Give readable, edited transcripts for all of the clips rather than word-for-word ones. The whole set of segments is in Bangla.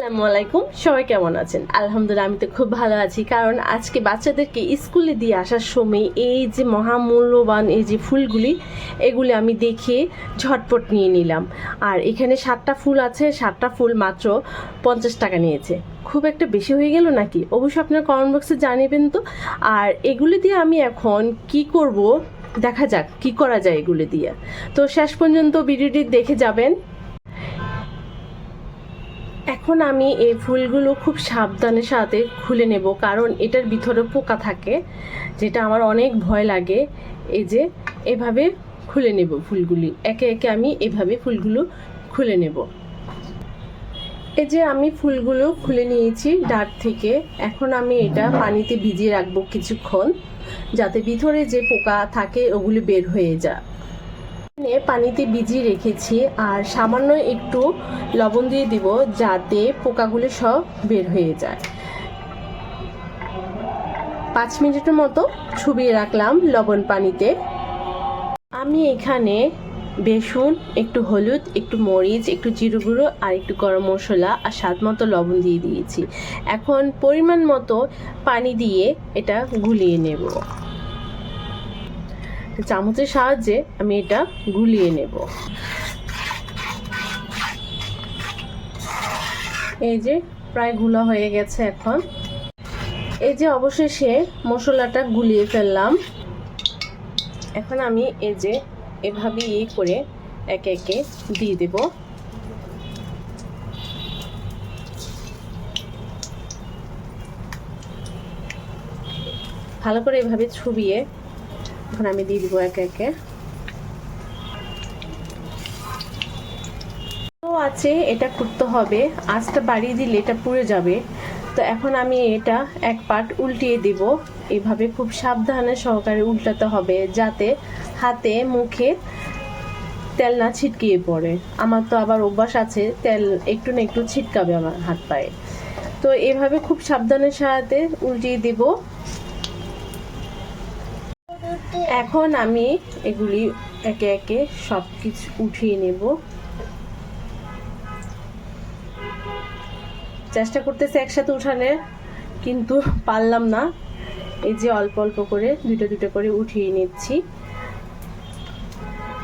আসসালামু আলাইকুম, সবাই কেমন আছেন? আলহামদুলিল্লাহ, আমি তো খুব ভালো আছি। কারণ আজকে বাচ্চাদেরকে স্কুলে দিয়ে আসার সময় এই যে মহামূল্যবান এই যে ফুলগুলি, এগুলি আমি দেখে ঝটপট নিয়ে নিলাম। আর এখানে 7টা ফুল আছে, 7টা ফুল মাত্র 50 টাকা নিয়েছে। খুব একটা বেশি হয়ে গেল নাকি? অবশ্যই আপনার কমেন্ট বক্সে জানাবেন তো। আর এগুলি দিয়ে আমি এখন কি করব, দেখা যাক কি করা যায় এগুলি দিয়ে। তো শেষ পর্যন্ত ভিডিওটি দেখে যাবেন। এখন আমি এই ফুলগুলো খুব সাবধানের সাথে খুলে নেব, কারণ এটার ভিতরে পোকা থাকে, যেটা আমার অনেক ভয় লাগে। এই যে এভাবে খুলে নেব ফুলগুলি, একে একে আমি এভাবে ফুলগুলো খুলে নেব। এই যে আমি ফুলগুলো খুলে নিয়েছি ডাট থেকে। এখন আমি এটা পানিতে ভিজিয়ে রাখবো কিছুক্ষণ, যাতে ভিতরে যে পোকা থাকে ওগুলি বের হয়ে যায়। পানিতে ভিজিয়ে রেখেছি, আর সামান্য একটু লবণ দিয়ে দিব যাতে পোকাগুলো সব বের হয়ে যায়। 5 মিনিটের মতো চুবিয়ে রাখলাম লবণ পানিতে। আমি এখানে বেসন, একটু হলুদ, একটু মরিচ, একটু জিরে গুঁড়ো আর একটু গরম মশলা আর স্বাদ মতো লবণ দিয়ে দিয়েছি। এখন পরিমাণ মতো পানি দিয়ে এটা গুলিয়ে নেব। চামচের সাহায্যে আমি এটা গুলিয়ে নেব। এই যে প্রায় গুলা হয়ে গেছে। এখন এই যে অবশেষে মশলাটা গুলিয়ে ফেললাম। এখন আমি এই যে এভাবে করে একে একে দিয়ে দেব। ভালো করে এভাবে ছুবিয়ে এখন আমি দিয়ে দিব একে একে। আছে এটা করতে হবে, আঁচটা বাড়িয়ে দিলে এটা পুড়ে যাবে। তো এখন আমি এটা এক পাট উল্টিয়ে দেব। এইভাবে খুব সাবধানে সহকারে উল্টাতে হবে, যাতে হাতে মুখে তেল না ছিটকিয়ে পড়ে। আমার তো আবার অভ্যাস আছে তেল একটু না একটু ছিটকাবে আমার হাত পায়ে। তো এভাবে খুব সাবধানের সাথে উল্টিয়ে দেব। এখন আমি এগুলি একে একে সব কিছু উঠিয়ে নেব। চেষ্টা করতেছি একসাথে উঠানোর, কিন্তু পারলাম না। এই যে অল্প অল্প করে দুটো দুটো করে উঠিয়ে নিচ্ছি।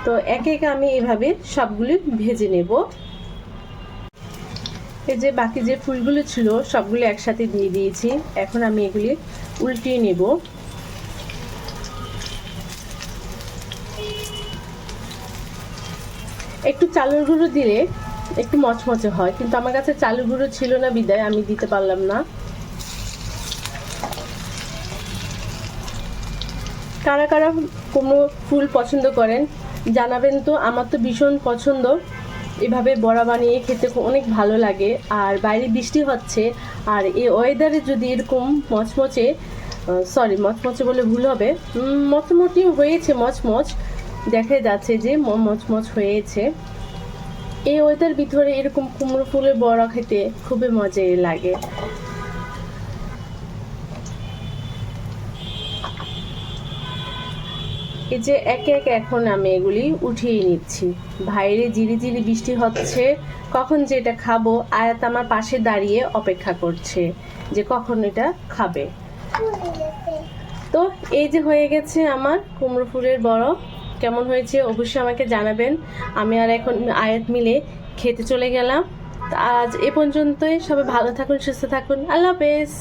তো একে একে আমি এভাবে সবগুলি ভেজে নেব। এই যে বাকি যে ফুলগুলো ছিল সবগুলো একসাথে দিয়ে দিয়েছি। এখন আমি এগুলি উল্টিয়ে নেব। একটু চালের গুঁড়ো দিলে একটু মচমচে হয়, কিন্তু আমার কাছে চালের গুঁড়ো ছিল না বিদায় আমি দিতে পারলাম না। কারা কারা কুমড়ো ফুল পছন্দ করেন জানাবেন তো। আমার তো ভীষণ পছন্দ, এভাবে বড়া বানিয়ে খেতে অনেক ভালো লাগে। আর বাইরে বৃষ্টি হচ্ছে, আর এই ওয়েদারে যদি এরকম মচমচে মচমচে বলে ভুল হবে, মোটামুটি হয়েছে, মচমচ দেখা যাচ্ছে যে মচমচ হয়েছে। এই ওয়েদার ভিতরে এরকম কুমড়ো ফুলের বড়া খেতে খুবই মজা লাগে। এই যে একে একে এখন আমি এগুলি উঠিয়ে নিচ্ছি। বাইরে ঝিরিঝিরি বৃষ্টি হচ্ছে, কখন যে এটা খাবো। আয়াত আমার পাশে দাঁড়িয়ে অপেক্ষা করছে যে কখন এটা খাবে। তো এই যে হয়ে গেছে আমার কুমড়ো ফুলের বড়া। কেমন হয়েছে অবশ্যই আমাকে জানাবেন। আমি আর এখন আয়াত মিলে খেতে চলে গেলাম। আজ এ পর্যন্তই। সবাই ভালো থাকুন, সুস্থ থাকুন। আল্লাহ হাফেজ।